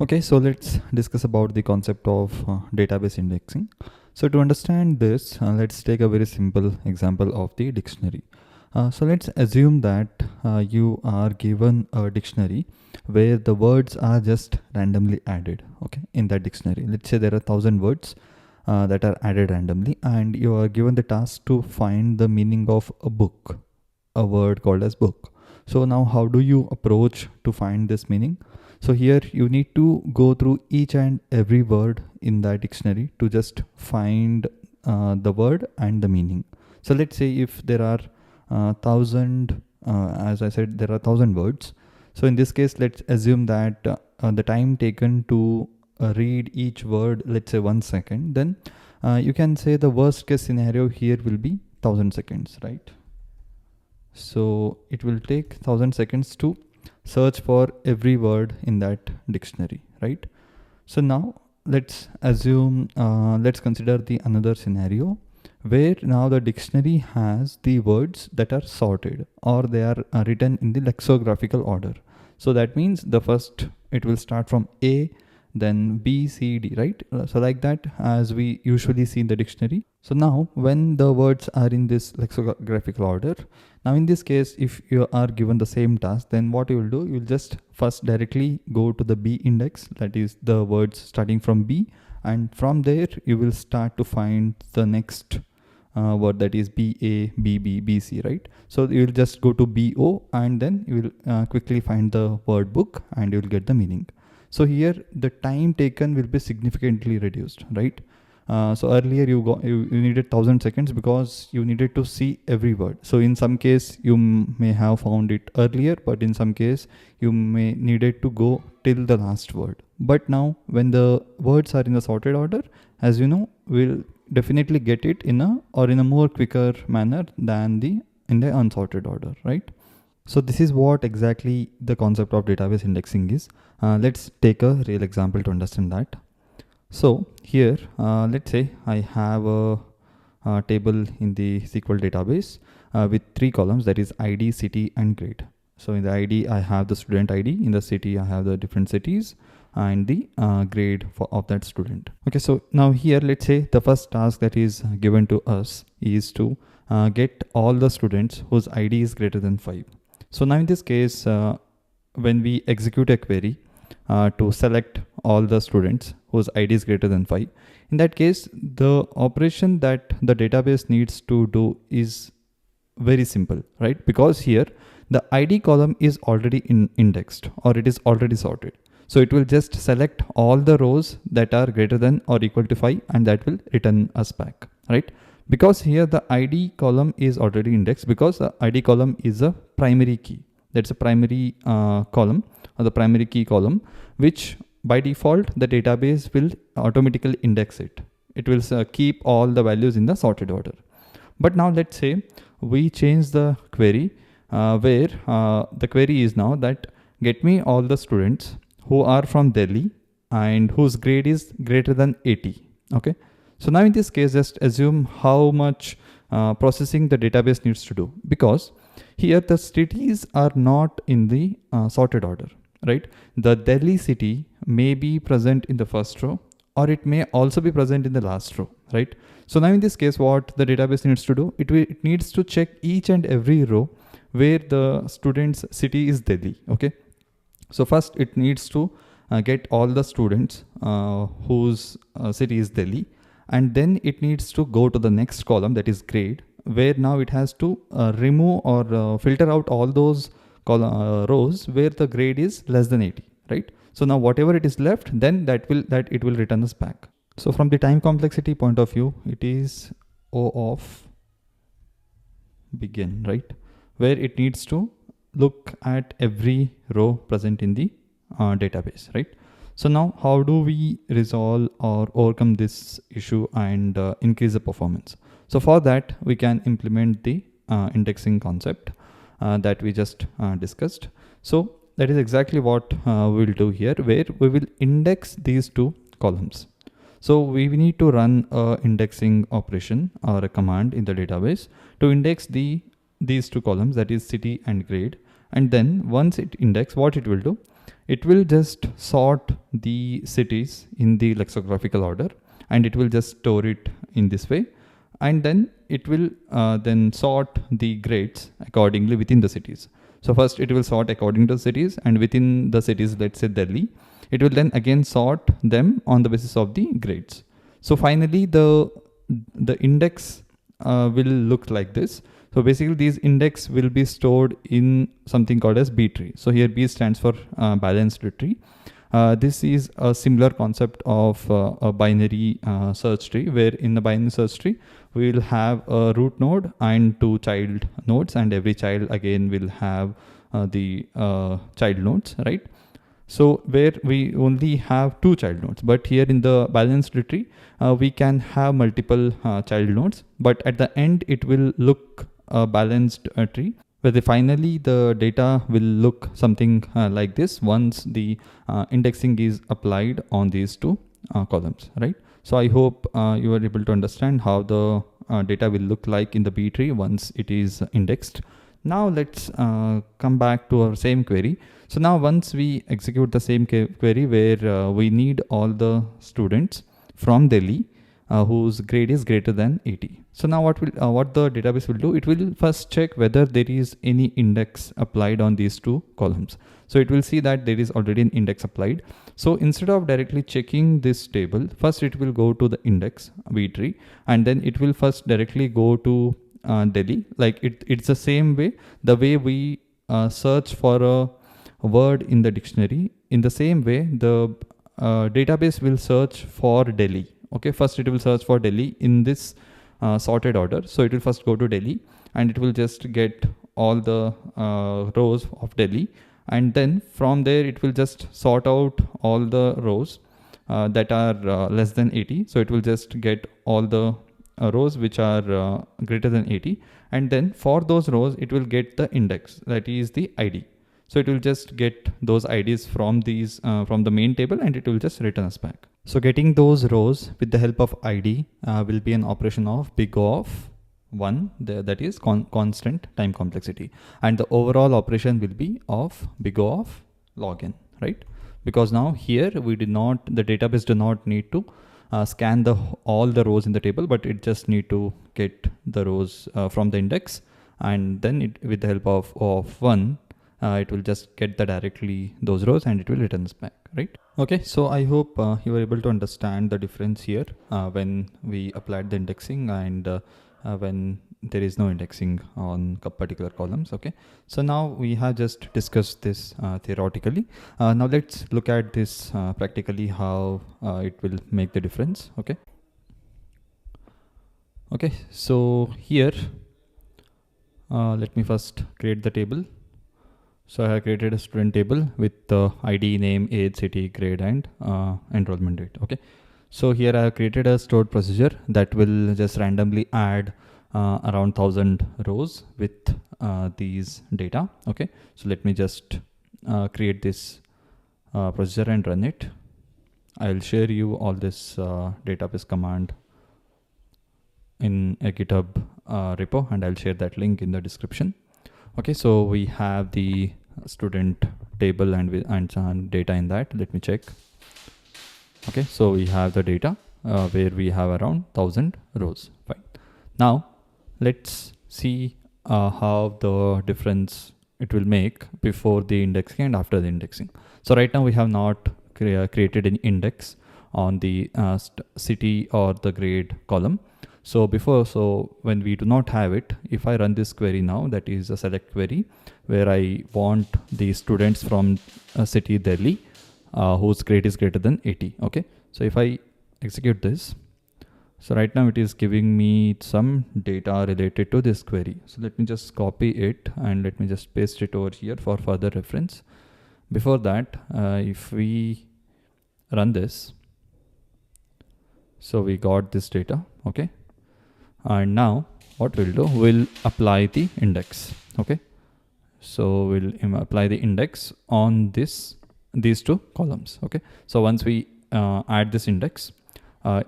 Okay, so let's discuss about the concept of database indexing. So to understand this, let's take a very simple example of the dictionary. So let's assume that you are given a dictionary where the words are just randomly added. Okay, in that dictionary, let's say there are 1,000 words that are added randomly, and you are given the task to find the meaning of a book, a word called as book. So now how do you approach to find this meaning? So here you need to go through each and every word in that dictionary to just find the word and the meaning. So let's say if there are thousand, as I said, there are 1,000 words. So in this case, let's assume that the time taken to read each word, let's say 1 second, then you can say the worst case scenario here will be 1,000 seconds, right? So it will take 1,000 seconds to search for every word in that dictionary, right? So now let's assume, let's consider the another scenario where now the dictionary has the words that are sorted, or they are written in the lexicographical order. So that means the first, it will start from A, then B, C, D, right? So like that, as we usually see in the dictionary. So now when the words are in this lexicographical order, now in this case, if you are given the same task, then what you will do, you will just first directly go to the B index, that is the words starting from B, and from there you will start to find the next word, that is BA, BB, BC, right? So you will just go to BO, and then you will quickly find the word book, and you will get the meaning. So here the time taken will be significantly reduced, right? So earlier you needed 1,000 seconds because you needed to see every word. So in some case you may have found it earlier, but in some case you may needed to go till the last word. But now when the words are in the sorted order, as you know, we'll definitely get it in a more quicker manner than in the unsorted order, right? So this is what exactly the concept of database indexing is. Let's take a real example to understand that. So here, let's say I have a table in the SQL database with 3 columns, that is ID, city, and grade. So in the ID, I have the student ID. In the city, I have the different cities and the grade of that student. Okay, so now here, let's say the first task that is given to us is to get all the students whose ID is greater than 5. So now in this case, when we execute a query to select all the students whose ID is greater than 5, in that case, the operation that the database needs to do is very simple, right? Because here the ID column is already indexed, or it is already sorted. So it will just select all the rows that are greater than or equal to 5, and that will return us back, right? Because here the ID column is already indexed, because the ID column is a primary key. That's a primary column, or the primary key column, which by default the database will automatically index it. It will keep all the values in the sorted order. But now let's say we change the query where the query is now that get me all the students who are from Delhi and whose grade is greater than 80. Okay. So now in this case, just assume how much processing the database needs to do, because here the cities are not in the sorted order, right? The Delhi city may be present in the first row, or it may also be present in the last row, right? So now in this case, what the database needs to do, it needs to check each and every row where the student's city is Delhi. Okay. So first it needs to get all the students whose city is Delhi. And then it needs to go to the next column, that is grade, where now it has to remove or filter out all those rows where the grade is less than 80, right? So now whatever it is left, then it will return us back. So from the time complexity point of view, it is O of begin, right? Where it needs to look at every row present in the database, right? So now how do we resolve or overcome this issue and increase the performance? So for that, we can implement the indexing concept that we just discussed. So that is exactly what we'll do here, where we will index these 2 columns. So we need to run a indexing operation or a command in the database to index these 2 columns, that is city and grade. And then once it index, what it will do, it will just sort the cities in the lexicographical order, and it will just store it in this way, and then it will then sort the grades accordingly within the cities. So first it will sort according to cities, and within the cities, let's say Delhi, it will then again sort them on the basis of the grades. So finally the index will look like this. So basically these index will be stored in something called as B tree. So here B stands for balanced tree. This is a similar concept of a binary search tree, where in the binary search tree we will have a root node and 2 child nodes, and every child again will have the child nodes, right? So where we only have 2 child nodes, but here in the balanced tree we can have multiple child nodes, but at the end it will look a balanced tree, where finally the data will look something like this once the indexing is applied on these 2 columns, right? So I hope you are able to understand how the data will look like in the B tree once it is indexed. Now let's come back to our same query. So now once we execute the same query where we need all the students from Delhi whose grade is greater than 80. So now what the database will do, it will first check whether there is any index applied on these 2 columns. So it will see that there is already an index applied. So instead of directly checking this table, first it will go to the index B tree, and then it will first directly go to Delhi. Like it's the same way, the way we search for a word in the dictionary. In the same way, the database will search for Delhi. Okay, first it will search for Delhi in this sorted order. So it will first go to Delhi, and it will just get all the rows of Delhi, and then from there it will just sort out all the rows that are less than 80. So it will just get all the rows which are greater than 80, and then for those rows it will get the index, that is the ID. So it will just get those IDs from these from the main table, and it will just return us back. So getting those rows with the help of ID will be an operation of big O of 1, that is constant time complexity, and the overall operation will be of big O of log n, right? Because now here the database do not need to scan all the rows in the table, but it just need to get the rows from the index, and then with the help of 1 it will just get directly those rows, and it will return us back, right? Okay, so I hope you were able to understand the difference here when we applied the indexing and when there is no indexing on particular columns. Okay, so now we have just discussed this theoretically. Now let's look at this practically, how it will make the difference. Okay, so here let me first create the table. So I have created a student table with the ID, name, age, city, grade, and enrollment date. Okay, so here I have created a stored procedure that will just randomly add around 1000 rows with these data. Okay, so let me just create this procedure and run it. I'll share you all this database command in a GitHub repo, and I'll share that link in the description. Okay, so we have the student table and data in that. Let me check. Okay, so we have the data where we have around 1000 rows. Fine. Now let's see how the difference it will make before the indexing and after the indexing. So right now we have not created an index on the city or the grade column. So when we do not have it, if I run this query now, that is a select query where I want the students from city Delhi whose grade is greater than 80. Okay, so if I execute this, so right now it is giving me some data related to this query. So let me just copy it and let me just paste it over here for further reference. Before that, if we run this, so we got this data. Okay, and now what we'll do, we'll apply the index. Okay, so we'll apply the index on these 2 columns. Okay, so once we add this index,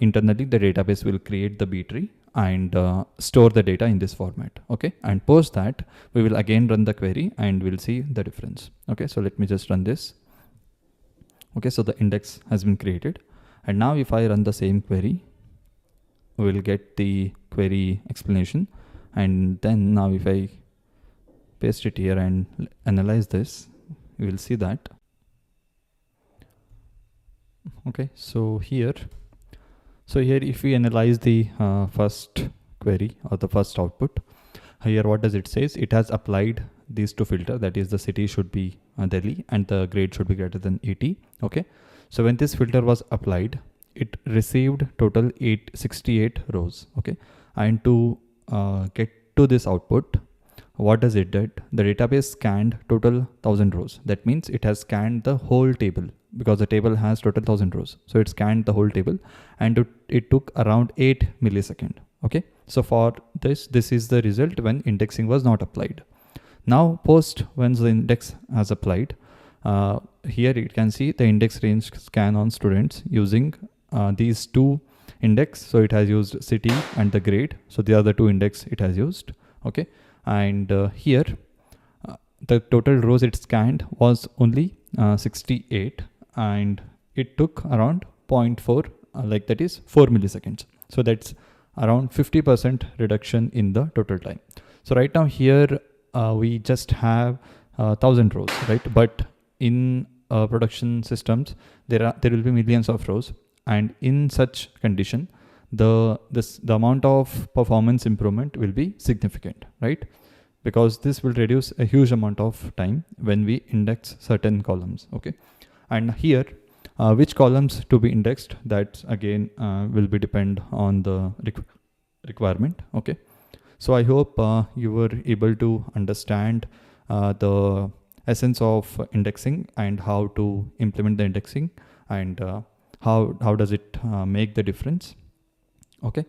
internally the database will create the B tree and store the data in this format. Okay, and post that we will again run the query and we'll see the difference. Okay, so let me just run this. Okay, so the index has been created. And now if I run the same query, we will get the query explanation. And then now if I paste it here and analyze this, you will see that. Okay, so here if we analyze the first query or the first output, here what does it says? It has applied these two filter, that is the city should be Delhi and the grade should be greater than 80. Okay, so when this filter was applied, it received total 868 rows. Okay, and to get to this output, what does it did? The database scanned total 1000 rows. That means it has scanned the whole table, because the table has total 1000 rows. So it scanned the whole table, and it took around 8 milliseconds. Okay, so for this is the result when indexing was not applied. Now post when the index has applied, here you can see the index range scan on students using these two index. So it has used city and the grade. So the other two index it has used. Okay, and here the total rows it scanned was only 68, and it took around 0.4, like that is 4 milliseconds. So that's around 50% reduction in the total time. So right now here we just have 1000 rows, right? But in production systems, there will be millions of rows, and in such condition, the amount of performance improvement will be significant, right? Because this will reduce a huge amount of time when we index certain columns. Okay, and here which columns to be indexed, that again will be depend on the requirement. Okay, so I hope you were able to understand the essence of indexing and how to implement the indexing, and how does it make the difference. Okay.